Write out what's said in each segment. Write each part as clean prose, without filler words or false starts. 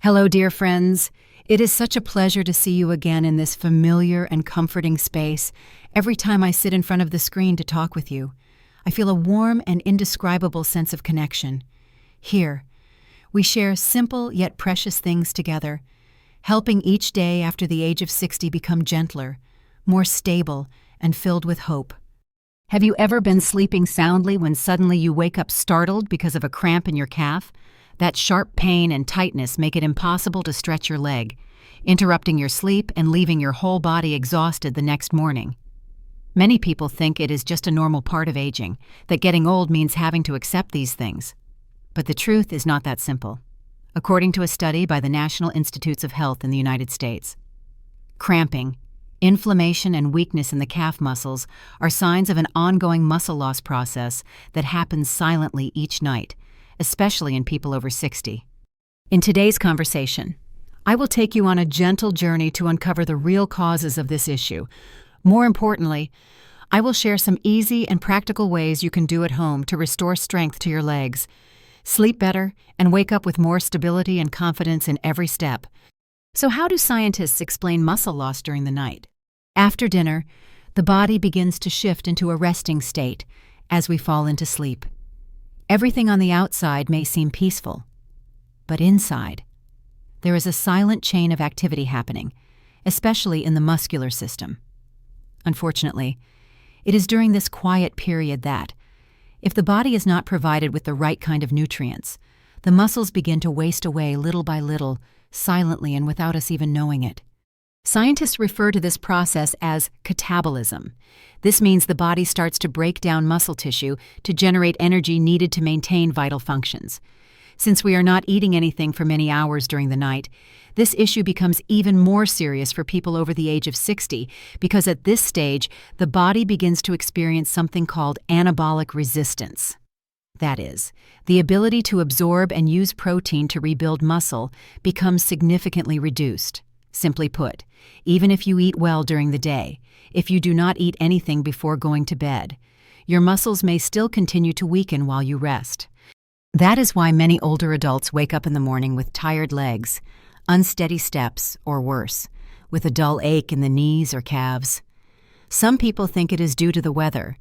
Hello, dear friends. It is such a pleasure to see you again in this familiar and comforting space. Every time I sit in front of the screen to talk with you, I feel a warm and indescribable sense of connection. Here, we share simple yet precious things together, helping each day after the age of 60 become gentler, more stable, and filled with hope. Have you ever been sleeping soundly when suddenly you wake up startled because of a cramp in your calf? That sharp pain and tightness make it impossible to stretch your leg, interrupting your sleep and leaving your whole body exhausted the next morning. Many people think it is just a normal part of aging, that getting old means having to accept these things. But the truth is not that simple. According to a study by the National Institutes of Health in the United States, cramping, inflammation, and weakness in the calf muscles are signs of an ongoing muscle loss process that happens silently each night, especially in people over 60. In today's conversation, I will take you on a gentle journey to uncover the real causes of this issue. More importantly, I will share some easy and practical ways you can do at home to restore strength to your legs, sleep better, and wake up with more stability and confidence in every step. So how do scientists explain muscle loss during the night? After dinner, the body begins to shift into a resting state as we fall into sleep. Everything on the outside may seem peaceful, but inside, there is a silent chain of activity happening, especially in the muscular system. Unfortunately, it is during this quiet period that, if the body is not provided with the right kind of nutrients, the muscles begin to waste away little by little, silently and without us even knowing it. Scientists refer to this process as catabolism. This means the body starts to break down muscle tissue to generate energy needed to maintain vital functions. Since we are not eating anything for many hours during the night, this issue becomes even more serious for people over the age of 60 because at this stage, the body begins to experience something called anabolic resistance. That is, the ability to absorb and use protein to rebuild muscle becomes significantly reduced. Simply put, even if you eat well during the day, if you do not eat anything before going to bed, your muscles may still continue to weaken while you rest. That is why many older adults wake up in the morning with tired legs, unsteady steps, or worse, with a dull ache in the knees or calves. Some people think it is due to the weather,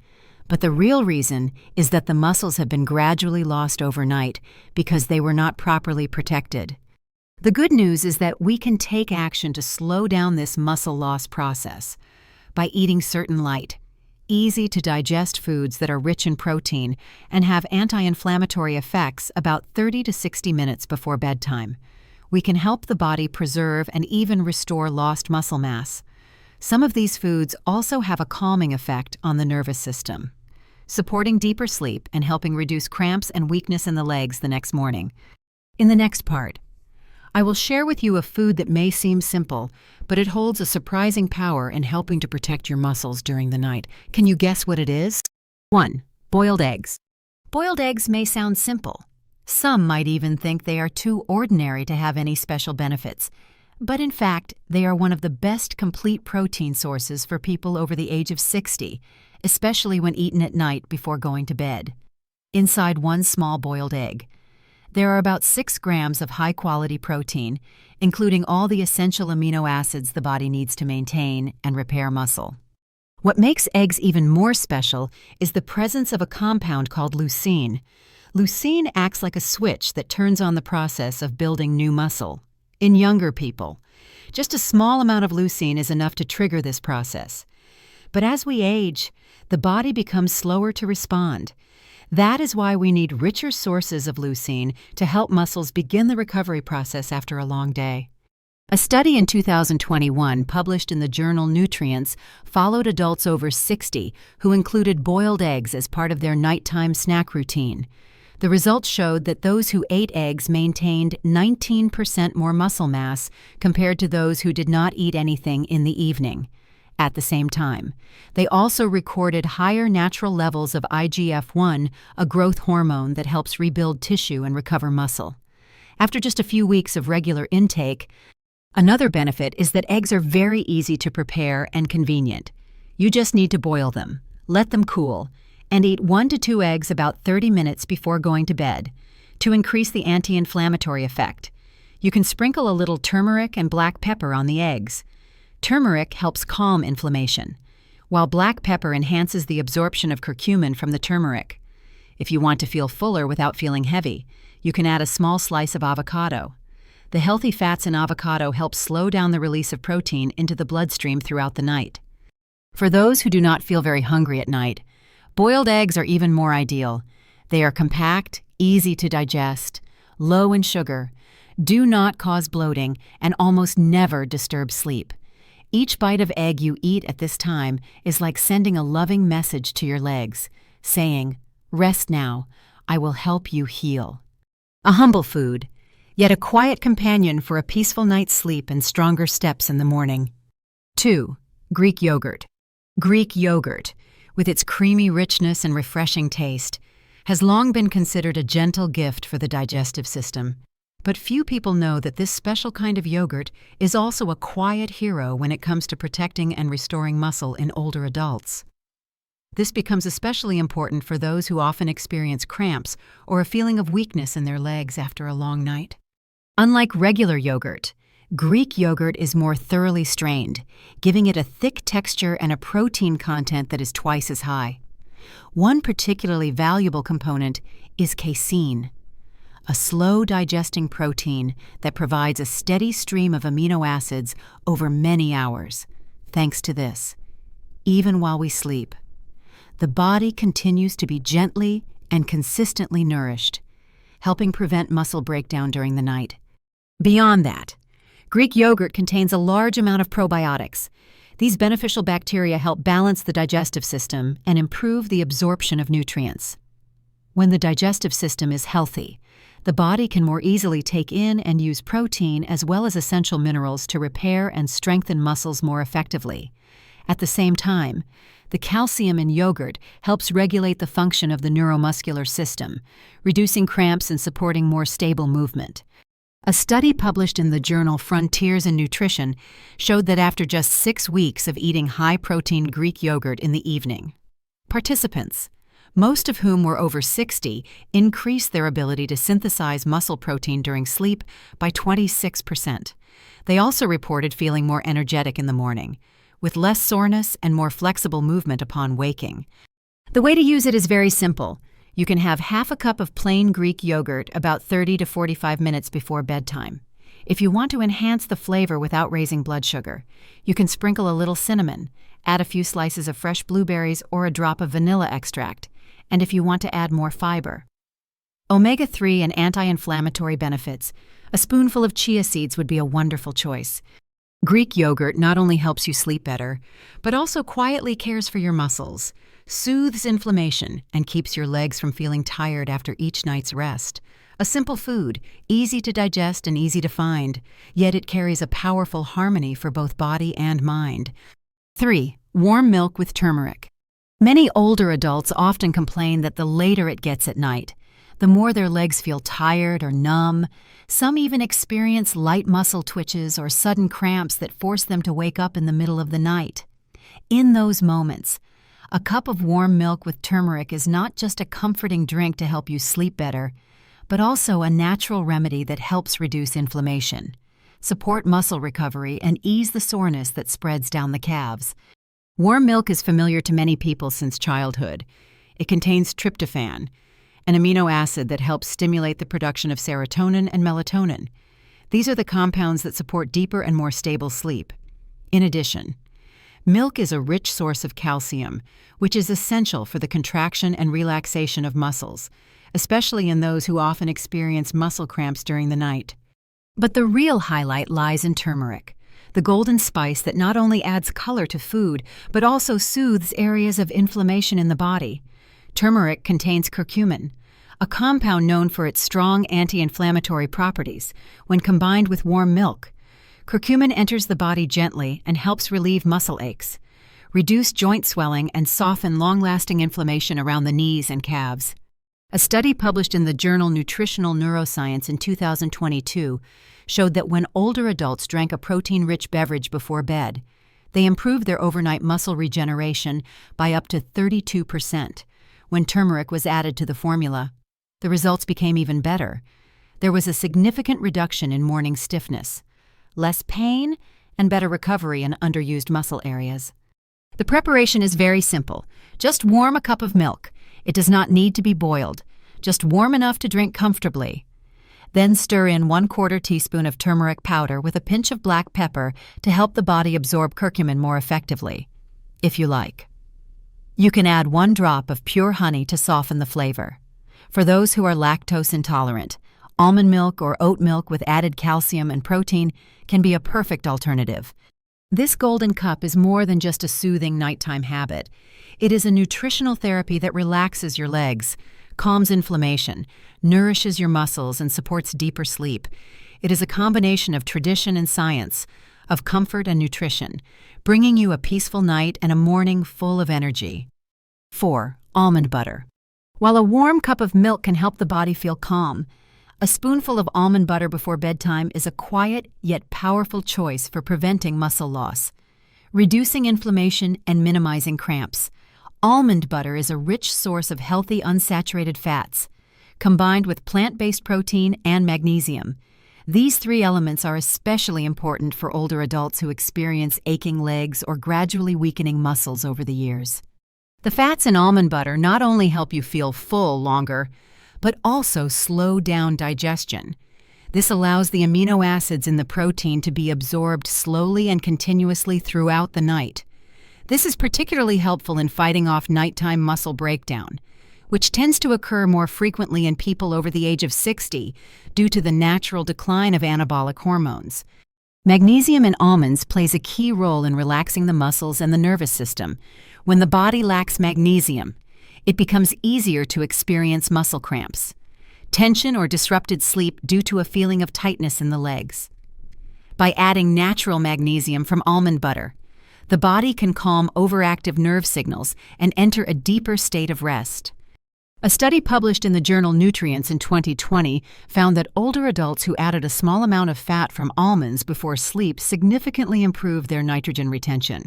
but the real reason is that the muscles have been gradually lost overnight because they were not properly protected. The good news is that we can take action to slow down this muscle loss process by eating certain light, easy-to-digest foods that are rich in protein and have anti-inflammatory effects about 30 to 60 minutes before bedtime. We can help the body preserve and even restore lost muscle mass. Some of these foods also have a calming effect on the nervous system, supporting deeper sleep and helping reduce cramps and weakness in the legs the next morning. In the next part, I will share with you a food that may seem simple, but it holds a surprising power in helping to protect your muscles during the night. Can you guess what it is? 1. Boiled eggs. Boiled eggs may sound simple. Some might even think they are too ordinary to have any special benefits. But in fact, they are one of the best complete protein sources for people over the age of 60, especially when eaten at night before going to bed. Inside one small boiled egg, there are about 6 grams of high-quality protein, including all the essential amino acids the body needs to maintain and repair muscle. What makes eggs even more special is the presence of a compound called leucine. Leucine acts like a switch that turns on the process of building new muscle. In younger people, just a small amount of leucine is enough to trigger this process. But as we age, the body becomes slower to respond. That is why we need richer sources of leucine to help muscles begin the recovery process after a long day. A study in 2021 published in the journal Nutrients followed adults over 60 who included boiled eggs as part of their nighttime snack routine. The results showed that those who ate eggs maintained 19% more muscle mass compared to those who did not eat anything in the evening. At the same time, they also recorded higher natural levels of IGF-1, a growth hormone that helps rebuild tissue and recover muscle. After just a few weeks of regular intake, another benefit is that eggs are very easy to prepare and convenient. You just need to boil them, let them cool, and eat 1 to 2 eggs about 30 minutes before going to bed to increase the anti-inflammatory effect. You can sprinkle a little turmeric and black pepper on the eggs. Turmeric helps calm inflammation, while black pepper enhances the absorption of curcumin from the turmeric. If you want to feel fuller without feeling heavy, you can add a small slice of avocado. The healthy fats in avocado help slow down the release of protein into the bloodstream throughout the night. For those who do not feel very hungry at night, boiled eggs are even more ideal. They are compact, easy to digest, low in sugar, do not cause bloating, and almost never disturb sleep. Each bite of egg you eat at this time is like sending a loving message to your legs, saying, "Rest now, I will help you heal." A humble food, yet a quiet companion for a peaceful night's sleep and stronger steps in the morning. 2. Greek yogurt. Greek yogurt, with its creamy richness and refreshing taste, has long been considered a gentle gift for the digestive system. But few people know that this special kind of yogurt is also a quiet hero when it comes to protecting and restoring muscle in older adults. This becomes especially important for those who often experience cramps or a feeling of weakness in their legs after a long night. Unlike regular yogurt, Greek yogurt is more thoroughly strained, giving it a thick texture and a protein content that is twice as high. One particularly valuable component is casein, a slow-digesting protein that provides a steady stream of amino acids over many hours. Thanks to this, even while we sleep, the body continues to be gently and consistently nourished, helping prevent muscle breakdown during the night. Beyond that, Greek yogurt contains a large amount of probiotics. These beneficial bacteria help balance the digestive system and improve the absorption of nutrients. When the digestive system is healthy, the body can more easily take in and use protein as well as essential minerals to repair and strengthen muscles more effectively. At the same time, the calcium in yogurt helps regulate the function of the neuromuscular system, reducing cramps and supporting more stable movement. A study published in the journal Frontiers in Nutrition showed that after just 6 weeks of eating high-protein Greek yogurt in the evening, participants, most of whom were over 60, increased their ability to synthesize muscle protein during sleep by 26%. They also reported feeling more energetic in the morning, with less soreness and more flexible movement upon waking. The way to use it is very simple. You can have half a cup of plain Greek yogurt about 30 to 45 minutes before bedtime. If you want to enhance the flavor without raising blood sugar, you can sprinkle a little cinnamon, add a few slices of fresh blueberries or a drop of vanilla extract, and if you want to add more fiber. Omega-3 and anti-inflammatory benefits. A spoonful of chia seeds would be a wonderful choice. Greek yogurt not only helps you sleep better, but also quietly cares for your muscles, soothes inflammation, and keeps your legs from feeling tired after each night's rest. A simple food, easy to digest and easy to find, yet it carries a powerful harmony for both body and mind. 3. Warm milk with turmeric. Many older adults often complain that the later it gets at night, the more their legs feel tired or numb. Some even experience light muscle twitches or sudden cramps that force them to wake up in the middle of the night. In those moments, a cup of warm milk with turmeric is not just a comforting drink to help you sleep better, but also a natural remedy that helps reduce inflammation, support muscle recovery, and ease the soreness that spreads down the calves. Warm milk is familiar to many people since childhood. It contains tryptophan, an amino acid that helps stimulate the production of serotonin and melatonin. These are the compounds that support deeper and more stable sleep. In addition, milk is a rich source of calcium, which is essential for the contraction and relaxation of muscles, especially in those who often experience muscle cramps during the night. But the real highlight lies in turmeric, the golden spice that not only adds color to food, but also soothes areas of inflammation in the body. Turmeric contains curcumin, a compound known for its strong anti-inflammatory properties. When combined with warm milk, curcumin enters the body gently and helps relieve muscle aches, reduce joint swelling, and soften long-lasting inflammation around the knees and calves. A study published in the journal Nutritional Neuroscience in 2022 showed that when older adults drank a protein-rich beverage before bed, they improved their overnight muscle regeneration by up to 32%. When turmeric was added to the formula, the results became even better. There was a significant reduction in morning stiffness, less pain, and better recovery in underused muscle areas. The preparation is very simple. Just warm a cup of milk. It does not need to be boiled, just warm enough to drink comfortably. Then stir in 1/4 teaspoon of turmeric powder with a pinch of black pepper to help the body absorb curcumin more effectively, if you like. You can add 1 drop of pure honey to soften the flavor. For those who are lactose intolerant, almond milk or oat milk with added calcium and protein can be a perfect alternative. This golden cup is more than just a soothing nighttime habit. It is a nutritional therapy that relaxes your legs, calms inflammation, nourishes your muscles, and supports deeper sleep. It is a combination of tradition and science, of comfort and nutrition, bringing you a peaceful night and a morning full of energy. 4. Almond butter. While a warm cup of milk can help the body feel calm, a spoonful of almond butter before bedtime is a quiet yet powerful choice for preventing muscle loss, reducing inflammation, and minimizing cramps. Almond butter is a rich source of healthy unsaturated fats, combined with plant-based protein and magnesium. These 3 elements are especially important for older adults who experience aching legs or gradually weakening muscles over the years. The fats in almond butter not only help you feel full longer, but also slow down digestion. This allows the amino acids in the protein to be absorbed slowly and continuously throughout the night. This is particularly helpful in fighting off nighttime muscle breakdown, which tends to occur more frequently in people over the age of 60 due to the natural decline of anabolic hormones. Magnesium in almonds plays a key role in relaxing the muscles and the nervous system. When the body lacks magnesium, it becomes easier to experience muscle cramps, tension, or disrupted sleep due to a feeling of tightness in the legs. By adding natural magnesium from almond butter, the body can calm overactive nerve signals and enter a deeper state of rest. A study published in the journal Nutrients in 2020 found that older adults who added a small amount of fat from almonds before sleep significantly improved their nitrogen retention.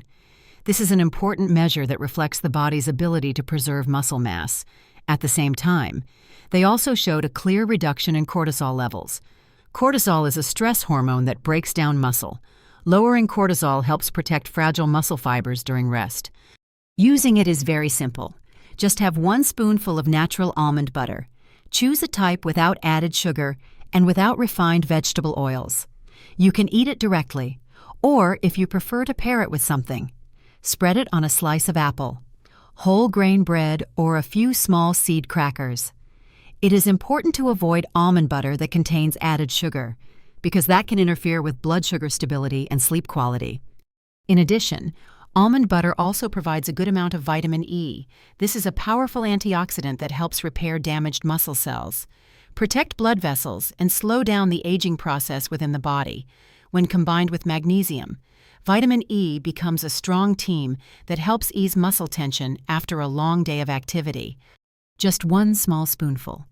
This is an important measure that reflects the body's ability to preserve muscle mass. At the same time, they also showed a clear reduction in cortisol levels. Cortisol is a stress hormone that breaks down muscle. Lowering cortisol helps protect fragile muscle fibers during rest. Using it is very simple. Just have 1 spoonful of natural almond butter. Choose a type without added sugar and without refined vegetable oils. You can eat it directly, or if you prefer to pair it with something, spread it on a slice of apple, whole grain bread, or a few small seed crackers. It is important to avoid almond butter that contains added sugar, because that can interfere with blood sugar stability and sleep quality. In addition, almond butter also provides a good amount of vitamin E. This is a powerful antioxidant that helps repair damaged muscle cells, protect blood vessels, and slow down the aging process within the body. When combined with magnesium, vitamin E becomes a strong team that helps ease muscle tension after a long day of activity. Just 1 small spoonful.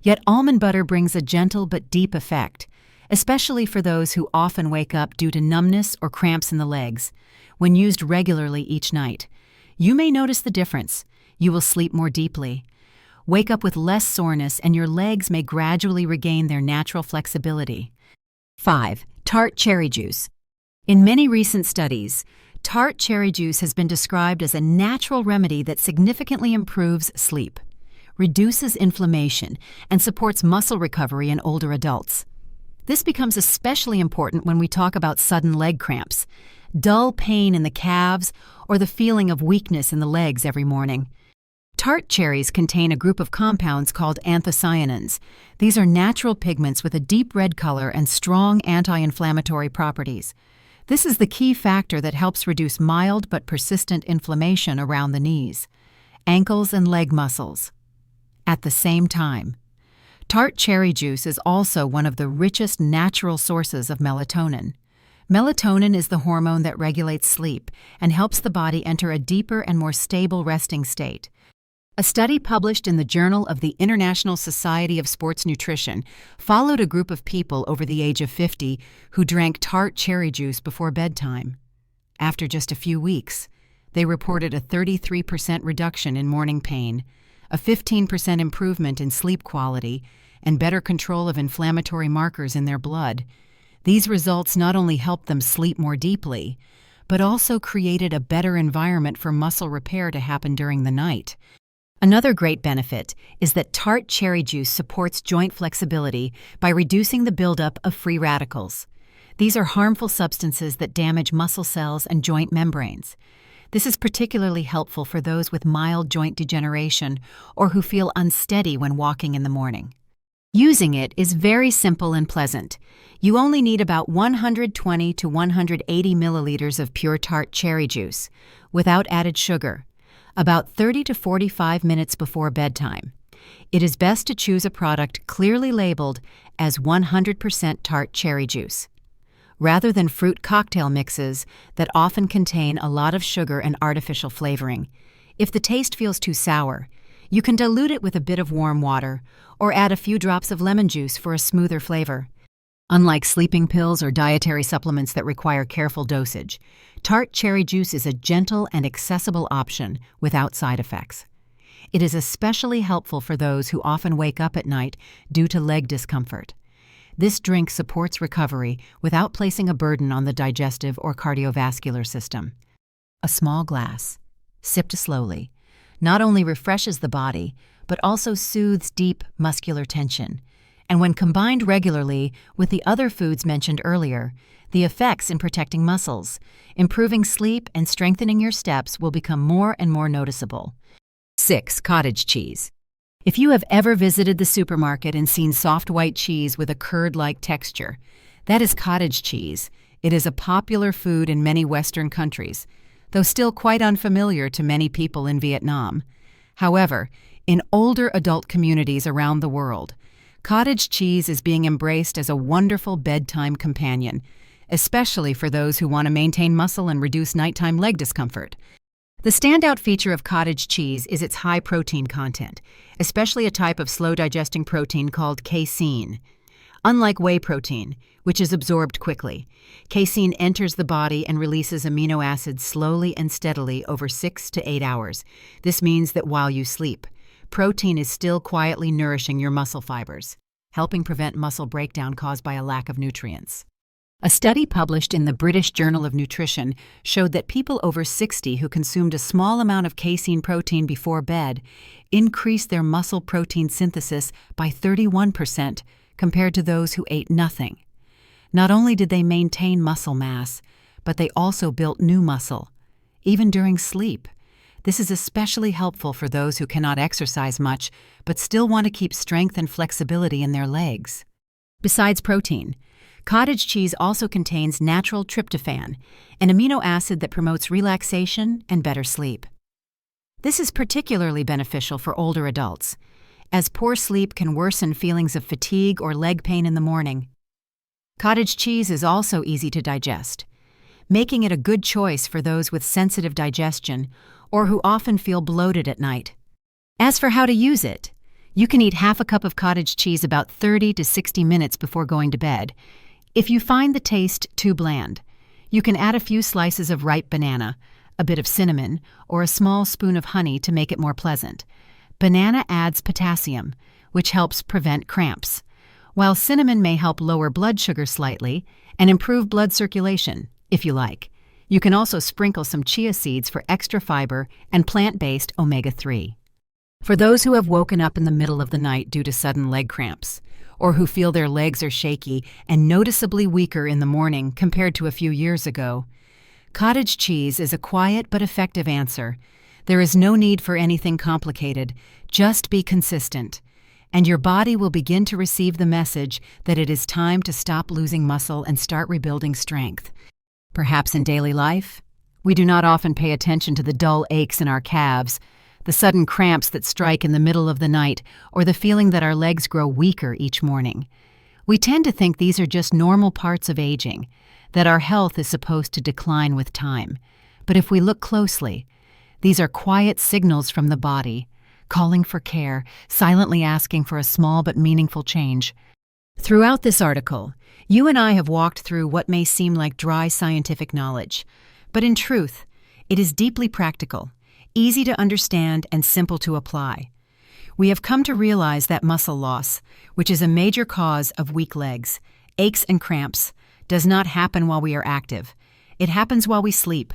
Yet almond butter brings a gentle but deep effect, especially for those who often wake up due to numbness or cramps in the legs. When used regularly each night, you may notice the difference. You will sleep more deeply, wake up with less soreness, and your legs may gradually regain their natural flexibility. 5. Tart cherry juice. In many recent studies, tart cherry juice has been described as a natural remedy that significantly improves sleep, reduces inflammation, and supports muscle recovery in older adults. This becomes especially important when we talk about sudden leg cramps, dull pain in the calves, or the feeling of weakness in the legs every morning. Tart cherries contain a group of compounds called anthocyanins. These are natural pigments with a deep red color and strong anti-inflammatory properties. This is the key factor that helps reduce mild but persistent inflammation around the knees, ankles, and leg muscles. At the same time, tart cherry juice is also one of the richest natural sources of melatonin. Melatonin is the hormone that regulates sleep and helps the body enter a deeper and more stable resting state. A study published in the Journal of the International Society of Sports Nutrition followed a group of people over the age of 50 who drank tart cherry juice before bedtime. After just a few weeks, they reported a 33% reduction in morning pain, a 15% improvement in sleep quality, and better control of inflammatory markers in their blood. These results not only helped them sleep more deeply, but also created a better environment for muscle repair to happen during the night. Another great benefit is that Tart cherry juice supports joint flexibility by reducing the buildup of free radicals. These are harmful substances that damage muscle cells and joint membranes. This is particularly helpful for those with mild joint degeneration or who feel unsteady when walking in the morning. Using it is very simple and pleasant. You only need about 120 to 180 milliliters of pure Tart cherry juice, without added sugar, about 30 to 45 minutes before bedtime. It is best to choose a product clearly labeled as 100% Tart cherry juice, rather than fruit cocktail mixes that often contain a lot of sugar and artificial flavoring. If the taste feels too sour, you can dilute it with a bit of warm water or add a few drops of lemon juice for a smoother flavor. Unlike sleeping pills or dietary supplements that require careful dosage, Tart cherry juice is a gentle and accessible option without side effects. It is especially helpful for those who often wake up at night due to leg discomfort. This drink supports recovery without placing a burden on the digestive or cardiovascular system. A small glass, sipped slowly, not only refreshes the body, but also soothes deep muscular tension. And when combined regularly with the other foods mentioned earlier, the effects in protecting muscles, improving sleep, and strengthening your steps will become more and more noticeable. 6. Cottage cheese. If you have ever visited the supermarket and seen soft white cheese with a curd-like texture, that is cottage cheese. It is a popular food in many Western countries, though still quite unfamiliar to many people in Vietnam. However, in older adult communities around the world, cottage cheese is being embraced as a wonderful bedtime companion, especially for those who want to maintain muscle and reduce nighttime leg discomfort. The standout feature of cottage cheese is its high protein content, especially a type of slow-digesting protein called casein. Unlike whey protein, which is absorbed quickly, casein enters the body and releases amino acids slowly and steadily over 6 to 8 hours. This means that while you sleep, protein is still quietly nourishing your muscle fibers, helping prevent muscle breakdown caused by a lack of nutrients. A study published in the British Journal of Nutrition showed that people over 60 who consumed a small amount of casein protein before bed increased their muscle protein synthesis by 31% compared to those who ate nothing. Not only did they maintain muscle mass, but they also built new muscle, even during sleep. This is especially helpful for those who cannot exercise much but still want to keep strength and flexibility in their legs. Besides protein, cottage cheese also contains natural tryptophan, an amino acid that promotes relaxation and better sleep. This is particularly beneficial for older adults, as poor sleep can worsen feelings of fatigue or leg pain in the morning. Cottage cheese is also easy to digest, making it a good choice for those with sensitive digestion or who often feel bloated at night. As for how to use it, you can eat half a cup of cottage cheese about 30 to 60 minutes before going to bed. If you find the taste too bland, you can add a few slices of ripe banana, a bit of cinnamon, or a small spoon of honey to make it more pleasant. Banana adds potassium, which helps prevent cramps, while cinnamon may help lower blood sugar slightly and improve blood circulation, if you like. You can also sprinkle some chia seeds for extra fiber and plant-based omega-3. For those who have woken up in the middle of the night due to sudden leg cramps, or who feel their legs are shaky and noticeably weaker in the morning compared to a few years ago, cottage cheese is a quiet but effective answer. There is no need for anything complicated. Just be consistent, and your body will begin to receive the message that it is time to stop losing muscle and start rebuilding strength. Perhaps in daily life, we do not often pay attention to the dull aches in our calves, the sudden cramps that strike in the middle of the night, or the feeling that our legs grow weaker each morning. We tend to think these are just normal parts of aging, that our health is supposed to decline with time. But if we look closely, these are quiet signals from the body, calling for care, silently asking for a small but meaningful change. Throughout this article, you and I have walked through what may seem like dry scientific knowledge, but in truth, it is deeply practical, easy to understand, and simple to apply. We have come to realize that muscle loss, which is a major cause of weak legs, aches and cramps, does not happen while we are active. It happens while we sleep.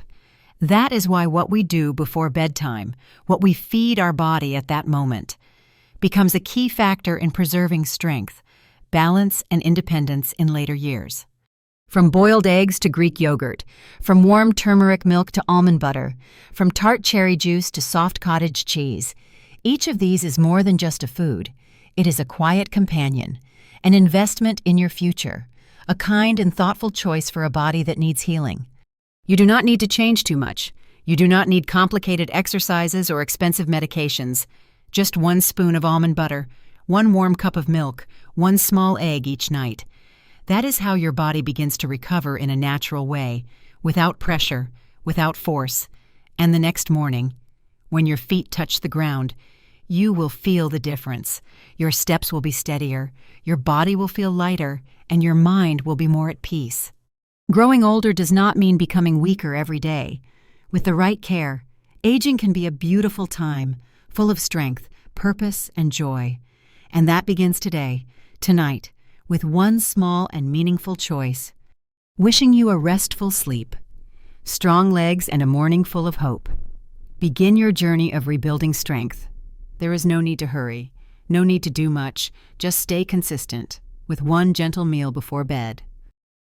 That is why what we do before bedtime, what we feed our body at that moment, becomes a key factor in preserving strength, balance, and independence in later years. From boiled eggs to Greek yogurt, from warm turmeric milk to almond butter, from tart cherry juice to soft cottage cheese, each of these is more than just a food. It is a quiet companion, an investment in your future, a kind and thoughtful choice for a body that needs healing. You do not need to change too much. You do not need complicated exercises or expensive medications. Just 1 spoon of almond butter, 1 warm cup of milk, 1 small egg each night. That is how your body begins to recover in a natural way, without pressure, without force. And the next morning, when your feet touch the ground, you will feel the difference. Your steps will be steadier, your body will feel lighter, and your mind will be more at peace. Growing older does not mean becoming weaker every day. With the right care, aging can be a beautiful time, full of strength, purpose, and joy. And that begins today, tonight, with one small and meaningful choice. Wishing you a restful sleep, strong legs, and a morning full of hope. Begin your journey of rebuilding strength. There is no need to hurry, no need to do much, just stay consistent, with one gentle meal before bed.